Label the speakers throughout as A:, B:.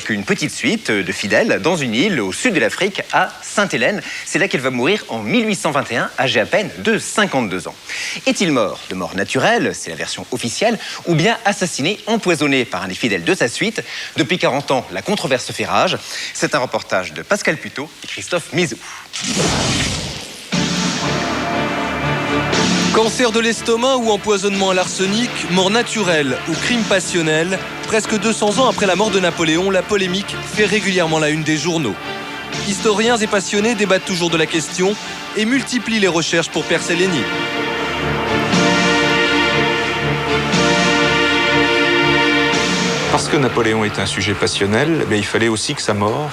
A: avec une petite suite de fidèles dans une île au sud de l'Afrique, à Sainte-Hélène. C'est là qu'elle va mourir en 1821, âgée à peine de 52 ans. Est-il mort de mort naturelle, c'est la version officielle, ou bien assassiné, empoisonné par un des fidèles de sa suite? Depuis 40 ans, la controverse fait rage. C'est un reportage de Pascal Puteaux et Christophe Mizou.
B: Cancer de l'estomac ou empoisonnement à l'arsenic, mort naturelle ou crime passionnel, presque 200 ans après la mort de Napoléon, la polémique fait régulièrement la une des journaux. Historiens et passionnés débattent toujours de la question et multiplient les recherches pour percer l'énigme.
C: Parce que Napoléon est un sujet passionnel, il fallait aussi que sa mort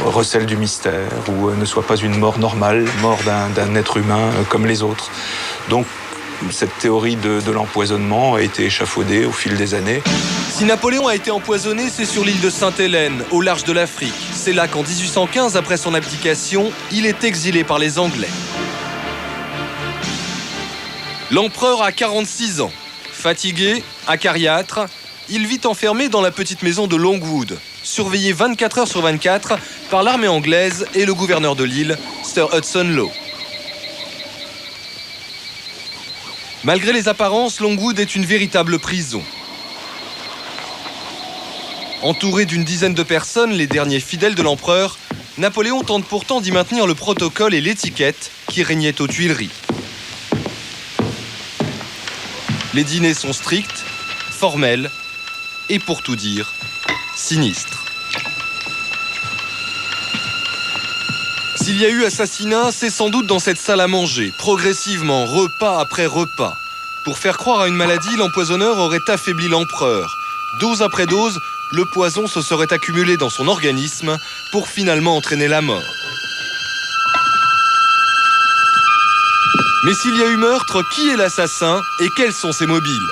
C: recèle du mystère ou ne soit pas une mort normale, mort d'un être humain comme les autres. Donc cette théorie de l'empoisonnement a été échafaudée au fil des années.
B: Si Napoléon a été empoisonné, c'est sur l'île de Sainte-Hélène, au large de l'Afrique. C'est là qu'en 1815, après son abdication, il est exilé par les Anglais. L'empereur a 46 ans. Fatigué, acariâtre, il vit enfermé dans la petite maison de Longwood, surveillé 24 heures sur 24 par l'armée anglaise et le gouverneur de l'île, Sir Hudson Lowe. Malgré les apparences, Longwood est une véritable prison. Entouré d'une dizaine de personnes, les derniers fidèles de l'empereur, Napoléon tente pourtant d'y maintenir le protocole et l'étiquette qui régnaient aux Tuileries. Les dîners sont stricts, formels et, pour tout dire, sinistres. S'il y a eu assassinat, c'est sans doute dans cette salle à manger, progressivement, repas après repas. Pour faire croire à une maladie, l'empoisonneur aurait affaibli l'empereur. Dose après dose, le poison se serait accumulé dans son organisme pour finalement entraîner la mort. Mais s'il y a eu meurtre, qui est l'assassin et quels sont ses mobiles ?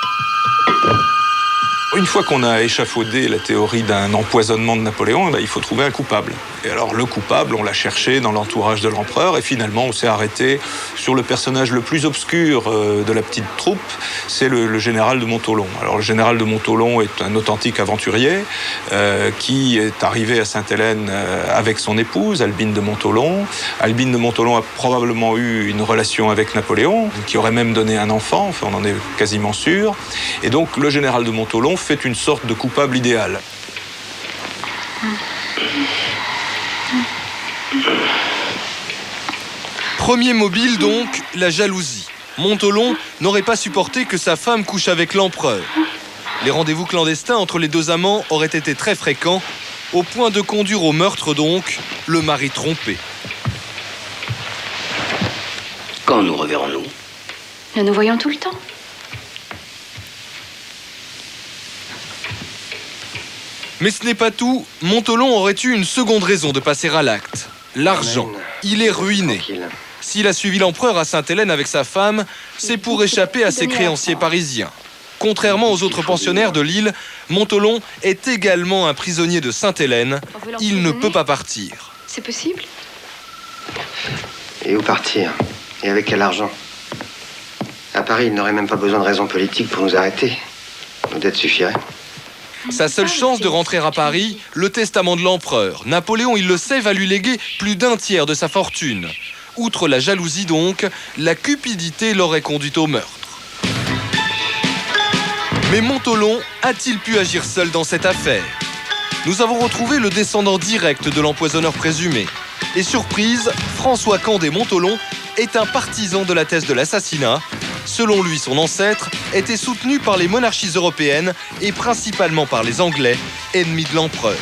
C: Une fois qu'on a échafaudé la théorie d'un empoisonnement de Napoléon, il faut trouver un coupable. Et alors le coupable, on l'a cherché dans l'entourage de l'empereur et finalement on s'est arrêté sur le personnage le plus obscur de la petite troupe, c'est le général de Montholon. Alors le général de Montholon est un authentique aventurier qui est arrivé à Sainte-Hélène avec son épouse, Albine de Montholon. Albine de Montholon a probablement eu une relation avec Napoléon, qui aurait même donné un enfant, enfin on en est quasiment sûr. Et donc le général de Montholon fait une sorte de coupable idéal.
B: Premier mobile donc, la jalousie. Montholon n'aurait pas supporté que sa femme couche avec l'empereur. Les rendez-vous clandestins entre les deux amants auraient été très fréquents, au point de conduire au meurtre donc, le mari trompé.
D: Quand nous reverrons-nous ?
E: Nous nous voyons tout le temps.
B: Mais ce n'est pas tout, Montholon aurait eu une seconde raison de passer à l'acte. L'argent. Il est ruiné.
D: Tranquille.
B: S'il a suivi l'empereur à Sainte-Hélène avec sa femme, c'est pour échapper à ses créanciers parisiens. Contrairement aux autres pensionnaires de l'île, Montholon est également un prisonnier de Sainte-Hélène. Il ne peut pas partir.
E: C'est possible ?
D: Et où partir ? Et avec quel argent ? À Paris, il n'aurait même pas besoin de raison politique pour nous arrêter. Nos dettes suffiraient.
B: Sa seule chance de rentrer à Paris, le testament de l'empereur. Napoléon, il le sait, va lui léguer plus d'un tiers de sa fortune. Outre la jalousie donc, la cupidité l'aurait conduit au meurtre. Mais Montholon a-t-il pu agir seul dans cette affaire ? Nous avons retrouvé le descendant direct de l'empoisonneur présumé. Et surprise, François Candé Montholon est un partisan de la thèse de l'assassinat. Selon lui, son ancêtre était soutenu par les monarchies européennes et principalement par les Anglais, ennemis de l'empereur.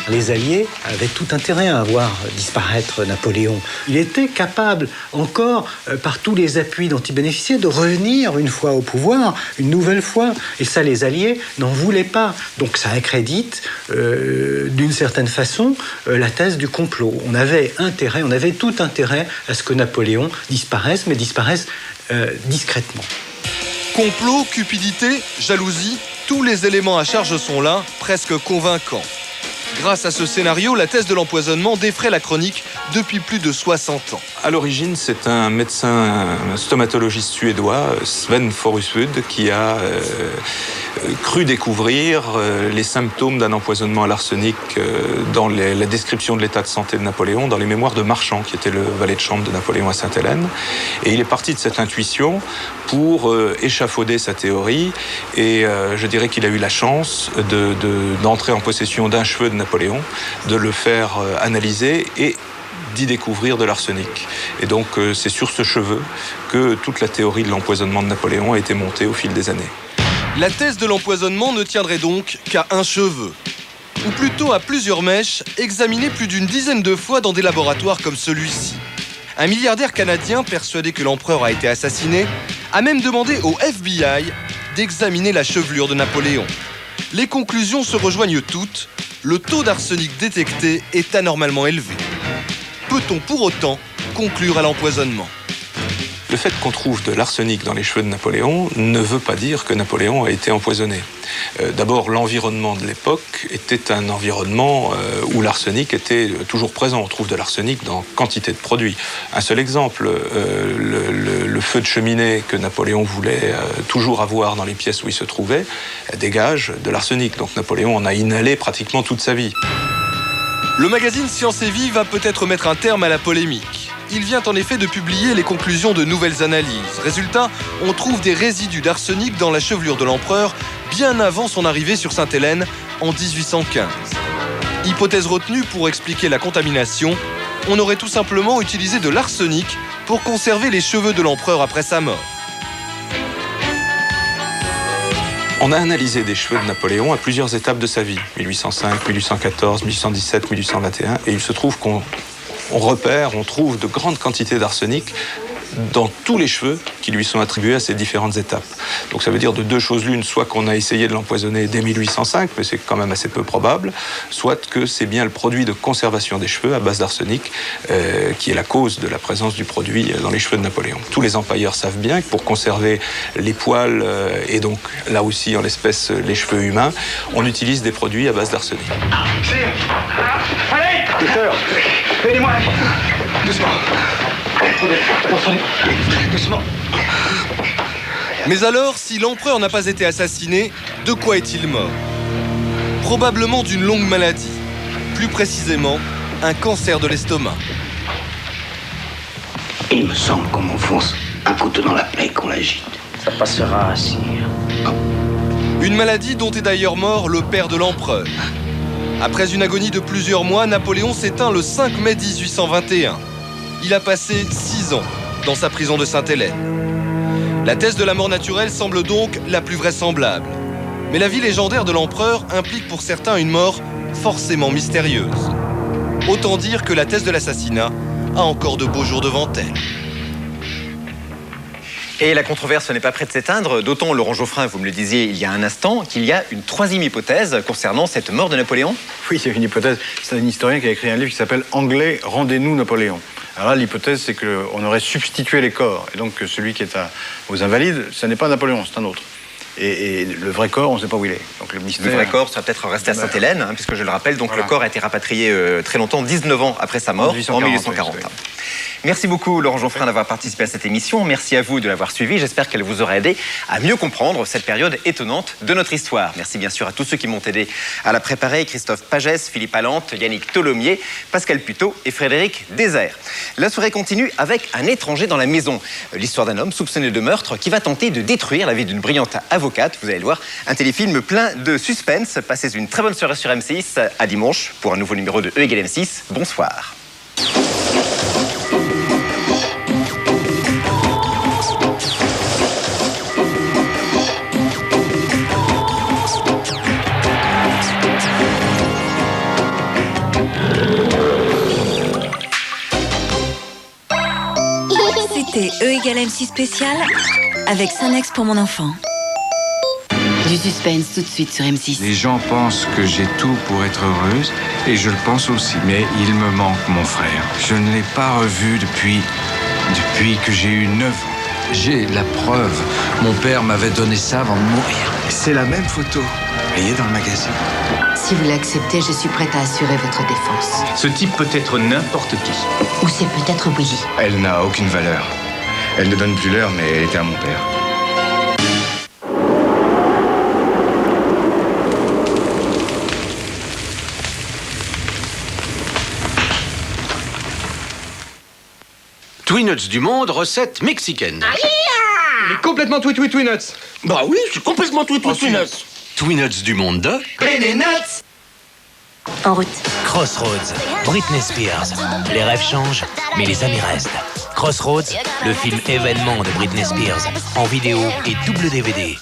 F: Les Alliés avaient tout intérêt à voir disparaître Napoléon. Il était capable, encore, par tous les appuis dont il bénéficiait, de revenir une fois au pouvoir, une nouvelle fois. Et ça, les Alliés n'en voulaient pas. Donc ça accrédite, d'une certaine façon, la thèse du complot. On avait tout intérêt à ce que Napoléon disparaisse, mais disparaisse discrètement.
B: Complot, cupidité, jalousie, tous les éléments à charge sont là, presque convaincants. Grâce à ce scénario, la thèse de l'empoisonnement défraie la chronique depuis plus de 60 ans.
C: À l'origine, c'est un médecin stomatologiste suédois, Sven Forhuswood, qui a cru découvrir les symptômes d'un empoisonnement à l'arsenic dans la description de l'état de santé de Napoléon dans les mémoires de Marchand, qui était le valet de chambre de Napoléon à Sainte-Hélène. Et il est parti de cette intuition pour échafauder sa théorie. Et je dirais qu'il a eu la chance d'entrer en possession d'un cheveu de Napoléon, de le faire analyser et d'y découvrir de l'arsenic. Et donc c'est sur ce cheveu que toute la théorie de l'empoisonnement de Napoléon a été montée au fil des années.
B: La thèse de l'empoisonnement ne tiendrait donc qu'à un cheveu, ou plutôt à plusieurs mèches, examinées plus d'une dizaine de fois dans des laboratoires comme celui-ci. Un milliardaire canadien, persuadé que l'empereur a été assassiné, a même demandé au FBI d'examiner la chevelure de Napoléon. Les conclusions se rejoignent toutes, le taux d'arsenic détecté est anormalement élevé. Peut-on pour autant conclure à l'empoisonnement ?
C: Le fait qu'on trouve de l'arsenic dans les cheveux de Napoléon ne veut pas dire que Napoléon a été empoisonné. D'abord, l'environnement de l'époque était un environnement où l'arsenic était toujours présent. On trouve de l'arsenic dans quantité de produits. Un seul exemple, le feu de cheminée que Napoléon voulait toujours avoir dans les pièces où il se trouvait dégage de l'arsenic. Donc Napoléon en a inhalé pratiquement toute sa vie.
B: Le magazine Science et Vie va peut-être mettre un terme à la polémique. Il vient en effet de publier les conclusions de nouvelles analyses. Résultat, on trouve des résidus d'arsenic dans la chevelure de l'empereur bien avant son arrivée sur Sainte-Hélène en 1815. Hypothèse retenue pour expliquer la contamination, on aurait tout simplement utilisé de l'arsenic pour conserver les cheveux de l'empereur après sa mort.
C: On a analysé des cheveux de Napoléon à plusieurs étapes de sa vie, 1805, 1814, 1817, 1821, et il se trouve qu'on trouve de grandes quantités d'arsenic dans tous les cheveux qui lui sont attribués à ces différentes étapes. Donc ça veut dire de deux choses l'une, soit qu'on a essayé de l'empoisonner dès 1805, mais c'est quand même assez peu probable, soit que c'est bien le produit de conservation des cheveux à base d'arsenic qui est la cause de la présence du produit dans les cheveux de Napoléon. Tous les empailleurs savent bien que pour conserver les poils et donc là aussi en l'espèce les cheveux humains, on utilise des produits à base d'arsenic.
G: Allez, docteur, aidez-moi. Doucement. Doucement.
B: Mais alors, si l'empereur n'a pas été assassiné, de quoi est-il mort ? Probablement d'une longue maladie. Plus précisément, un cancer de l'estomac.
H: Il me semble qu'on m'enfonce un couteau dans la plaie et qu'on l'agite. Ça passera, sire.
B: Une maladie dont est d'ailleurs mort le père de l'empereur. Après une agonie de plusieurs mois, Napoléon s'éteint le 5 mai 1821. Il a passé 6 ans dans sa prison de Sainte-Hélène. La thèse de la mort naturelle semble donc la plus vraisemblable. Mais la vie légendaire de l'empereur implique pour certains une mort forcément mystérieuse. Autant dire que la thèse de l'assassinat a encore de beaux jours devant elle.
A: Et la controverse n'est pas près de s'éteindre, d'autant, Laurent Geoffrin, vous me le disiez il y a un instant, qu'il y a une troisième hypothèse concernant cette mort de Napoléon.
I: Oui, c'est une hypothèse. C'est un historien qui a écrit un livre qui s'appelle « Anglais, rendez-nous Napoléon ». Alors là, l'hypothèse, c'est qu'on aurait substitué les corps. Et donc, celui qui est aux Invalides, ce n'est pas Napoléon, c'est un autre. Et le vrai corps, on ne sait pas où il est. Donc, le
A: vrai corps sera peut-être resté à Sainte-Hélène, puisque je le rappelle, donc voilà. Le corps a été rapatrié très longtemps, 19 ans après sa mort, en 1840. Oui. Merci beaucoup, Laurent Geoffrin, d'avoir participé à cette émission. Merci à vous de l'avoir suivi. J'espère qu'elle vous aura aidé à mieux comprendre cette période étonnante de notre histoire. Merci bien sûr à tous ceux qui m'ont aidé à la préparer. Christophe Pagès, Philippe Allante, Yannick Tolomier, Pascal Puteau et Frédéric Désert. La soirée continue avec Un étranger dans la maison. L'histoire d'un homme soupçonné de meurtre qui va tenter de détruire la vie d'une brillante avocate. Vous allez le voir, un téléfilm plein de suspense. Passez une très bonne soirée sur M6. À dimanche pour un nouveau numéro de E = M6. Bonsoir.
J: C'était E = M6 spécial avec Sanex pour mon enfant. Du suspense tout de suite sur M6.
K: Les gens pensent que j'ai tout pour être heureuse, et je le pense aussi. Mais il me manque mon frère. Je ne l'ai pas revu depuis que j'ai eu 9 ans. J'ai la preuve. Mon père m'avait donné ça avant de mourir. C'est la même photo. supplier dans le magazine.
J: Si vous l'acceptez, je suis prête à assurer votre défense.
K: Ce type peut être n'importe qui.
J: Ou c'est peut-être Willy.
K: Elle n'a aucune valeur. Elle ne donne plus l'heure, mais elle était à mon père.
L: Twin Nuts du monde, recette mexicaine.
M: Il est complètement Twin Nuts.
H: Bah oui, c'est complètement Twin Nuts.
L: Twin Nuts du monde de...
J: En route.
N: Crossroads, Britney Spears. Les rêves changent, mais les amis restent. Crossroads, le film événement de Britney Spears, en vidéo et double DVD.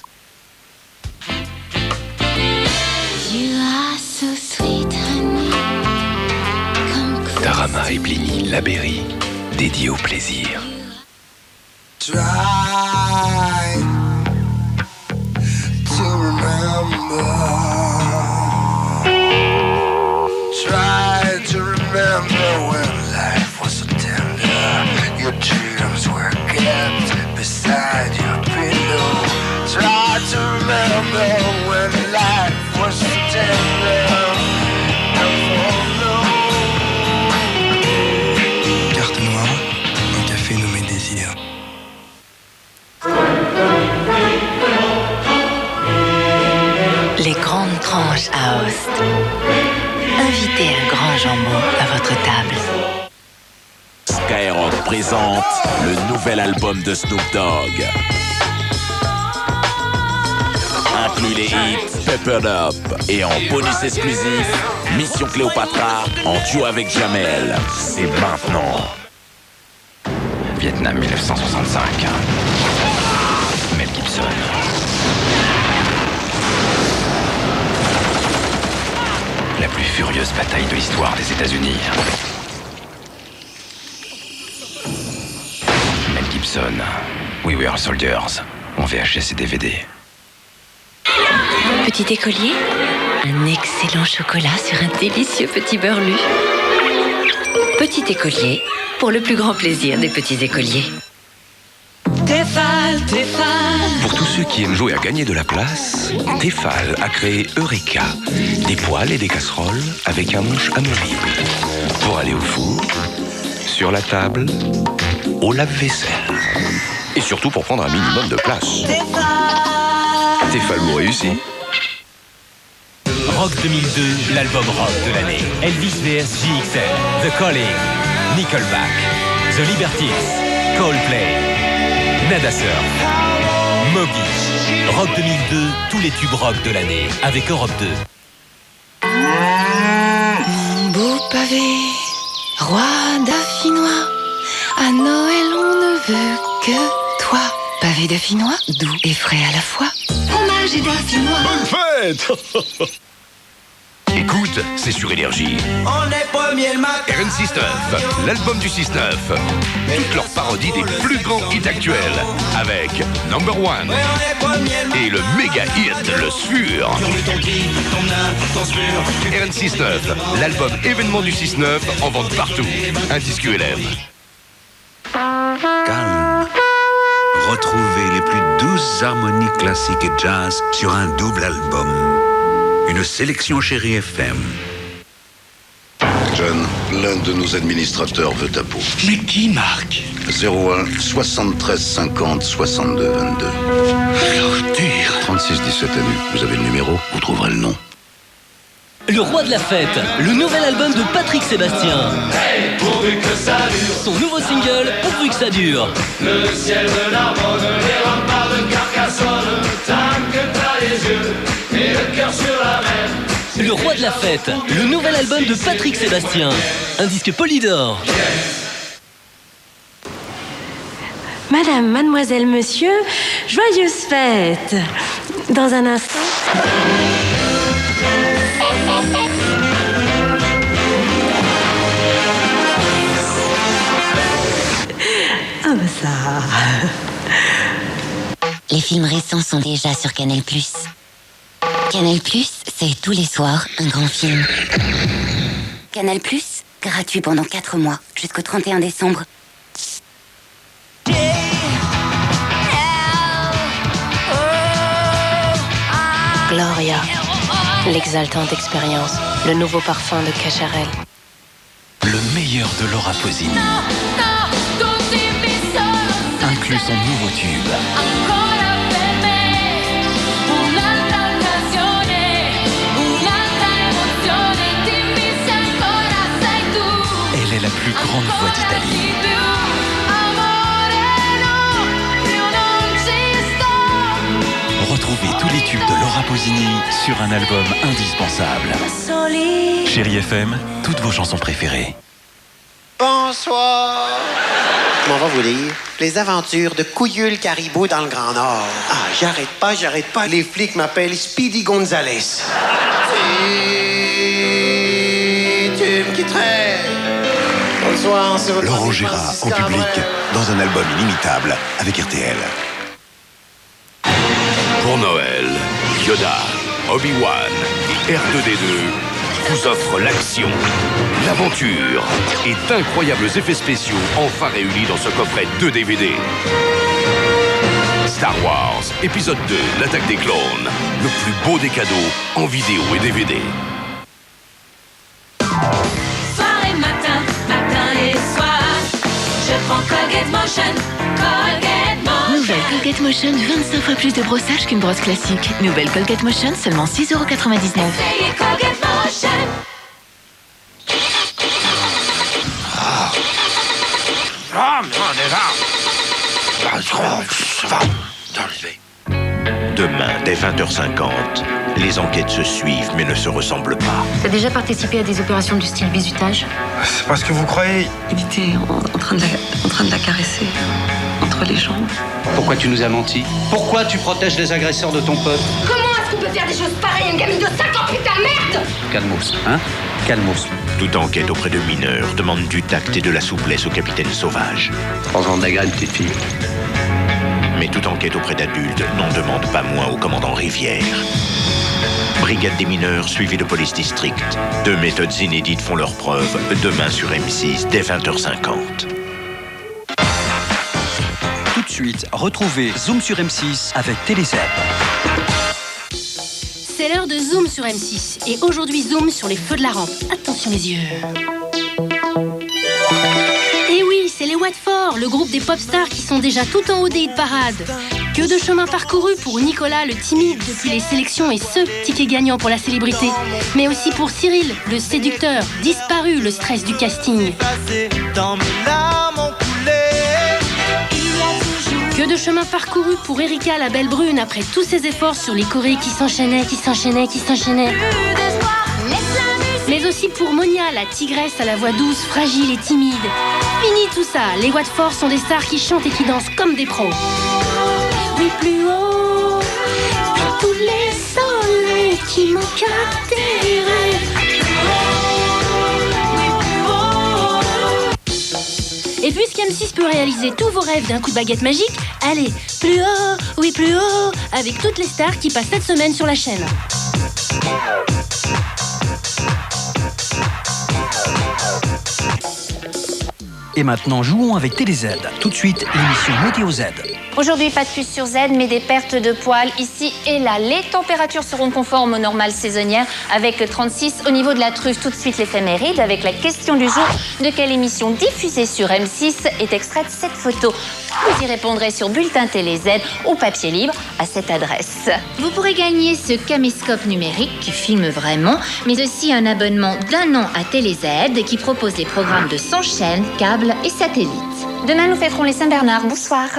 K: Tarama et Pliny, la Berry, dédié au plaisir.
O: Try to remember. Try to remember when life was so tender. Your dreams were kept beside your pillow. Try to remember when life was so tender.
K: Carte noire, un café nommé Désir.
J: Les grandes tranches à Host. Invitez un grand jambon à votre table.
P: Skyrock présente le nouvel album de Snoop Dogg. Inclut les hits Peppered Up et en bonus exclusif Mission Cléopatra en duo avec Jamel. C'est maintenant.
K: Vietnam 1965. Mel Gibson. La plus furieuse bataille de l'histoire des États-Unis. Mel Gibson. We Were Soldiers. En VHS et DVD.
J: Petit écolier, un excellent chocolat sur un délicieux petit beurre lu. Petit écolier, pour le plus grand plaisir des petits écoliers.
N: Tefal, Tefal.
K: Pour tous ceux qui aiment jouer à gagner de la place, Tefal a créé Eureka, des poêles et des casseroles avec un manche amovible. Pour aller au four, sur la table, au lave-vaisselle. Et surtout pour prendre un minimum de place. Tefal vous réussit.
N: Rock 2002, l'album rock de l'année. Elvis vs JXL, The Calling, Nickelback, The Libertines, Coldplay, Nada Surf, Moby. Rock 2002, tous les tubes rock de l'année avec Europe 2.
J: Mon beau pavé, roi dauphinois, à Noël on ne veut que toi. Pavé dauphinois, doux et frais à la fois. Fromage et dauphinois.
K: Bonne fête. Écoute, c'est sur Énergie.
O: On est premier le matin.
K: RN69, l'album du 6-9. Toutes leurs parodies des plus grands hits actuels. Avec Number One et le méga hit, le Sfur. RN69, l'album événement du 6-9 en vente partout. Un disque ULM.
Q: Calme. Retrouvez les plus douces harmonies classiques et jazz sur un double album. Une sélection Chérie FM.
R: John, l'un de nos administrateurs veut ta peau.
Q: Mais qui, Marc?
R: 01 73 50 62 22.
Q: L'ordure.
R: 36 17 années. Vous avez le numéro, vous trouverez le nom.
S: Le roi de la fête, le nouvel album de Patrick Sébastien.
O: Hey, pourvu que ça dure.
S: Son nouveau single, Pourvu que ça dure.
O: Le ciel de Narbonne, les remparts de Carcassonne, tant que t'as les yeux et le cœur sur la mer.
S: Le roi de la fête, le nouvel album de Patrick Sébastien. Un disque Polydor.
T: Madame, mademoiselle, monsieur, joyeuses fêtes. Dans un instant... Ah bah ça...
J: Les films récents sont déjà sur Canal+. Canal+, c'est tous les soirs un grand film. Canal+, gratuit pendant 4 mois, jusqu'au 31 décembre. Gloria. L'exaltante expérience, le nouveau parfum de Cacharel.
N: Le meilleur de Laura Pausini. Inclut son nouveau tube. Elle est la plus grande voix d'Italie. Retrouvez tous les tubes de Laura Pausini sur un album indispensable. Chérie FM, toutes vos chansons préférées.
U: Bonsoir. On va vous lire Les aventures de Couillule Caribou dans le Grand Nord. Ah, j'arrête pas. Les flics m'appellent Speedy Gonzales. Si tu me quitterais. Bonsoir, c'est votre
V: Laurent Gérard en public dans un album inimitable avec RTL.
P: Pour Noël, Yoda, Obi-Wan et R2D2 vous offrent l'action, l'aventure et d'incroyables effets spéciaux enfin réunis dans ce coffret 2 DVD. Star Wars, épisode 2, l'attaque des clones. Le plus beau des cadeaux en vidéo et DVD.
O: Soir et matin, matin et soir, je prends Colgate Motion, Colgate Motion.
J: Nouvelle Colgate Motion, 25 fois plus de brossage qu'une brosse classique. Nouvelle Colgate Motion, seulement 6,99 €.
O: Essayez Colgate Motion.
P: Demain, dès 20h50, les enquêtes se suivent mais ne se ressemblent pas.
E: T'as déjà participé à des opérations du style bizutage?
I: C'est pas ce que vous croyez.
E: Il était en train de la caresser entre les jambes.
H: Pourquoi tu nous as menti? Pourquoi tu protèges les agresseurs de ton pote?
O: Comment est-ce qu'on peut faire des choses pareilles à une gamine de 5 ans, putain, merde!
H: Calmos, hein? Calmos.
P: Toute enquête auprès de mineurs demande du tact et de la souplesse au capitaine Sauvage.
H: 3 ans d'agrès, une petite fille.
P: Mais toute enquête auprès d'adultes n'en demande pas moins au commandant Rivière. Brigade des mineurs suivie de police district. 2 méthodes inédites font leurs preuves demain sur M6 dès 20h50.
W: Tout de suite, retrouvez Zoom sur M6 avec TéléZ.
X: C'est l'heure de Zoom sur M6. Et aujourd'hui, Zoom sur les feux de la rampe. Attention les yeux. Et oui, c'est les Watford, le groupe des pop stars qui sont déjà tout en haut des hit parades. Que de chemin parcouru pour Nicolas, le timide, depuis les sélections et ce ticket gagnant pour la célébrité. Mais aussi pour Cyril, le séducteur, disparu, le stress du casting. Que de chemin parcouru pour Erika, la belle brune, après tous ses efforts sur les chorés qui s'enchaînaient. Mais aussi pour Monia, la tigresse à la voix douce, fragile et timide. Fini tout ça, les Watford sont des stars qui chantent et qui dansent comme des pros. Oui, plus haut, tous les soleils qui m'ont capturé. Et puisque M6 peut réaliser tous vos rêves d'un coup de baguette magique, allez, plus haut, oui plus haut, avec toutes les stars qui passent cette semaine sur la chaîne.
W: Et maintenant, jouons avec TéléZ. Tout de suite, l'émission Météo Z.
Y: Aujourd'hui, pas de puce sur Z, mais des pertes de poils ici et là. Les températures seront conformes aux normales saisonnières avec 36 au niveau de la truffe. Tout de suite, l'éphéméride avec la question du jour. De quelle émission diffusée sur M6 est extraite cette photo? Vous y répondrez sur Bulletin Télé Z ou papier libre à cette adresse. Vous pourrez gagner ce caméscope numérique qui filme vraiment, mais aussi un abonnement d'1 an à Télé Z qui propose des programmes de 100 chaînes, câbles et satellites. Demain, nous fêterons les Saint-Bernard. Bonsoir.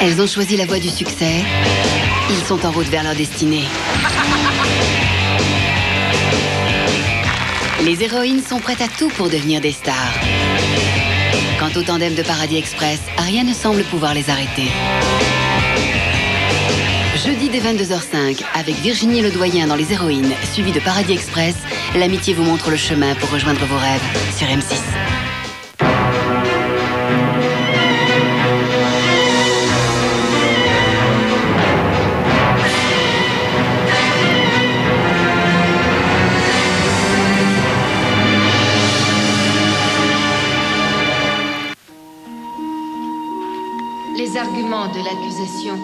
J: Elles ont choisi la voie du succès. Ils sont en route vers leur destinée. Les héroïnes sont prêtes à tout pour devenir des stars. Quant au tandem de Paradis Express, rien ne semble pouvoir les arrêter. Jeudi dès 22h05, avec Virginie Ledoyen dans Les Héroïnes, suivi de Paradis Express, l'amitié vous montre le chemin pour rejoindre vos rêves sur M6. Les arguments de l'accusation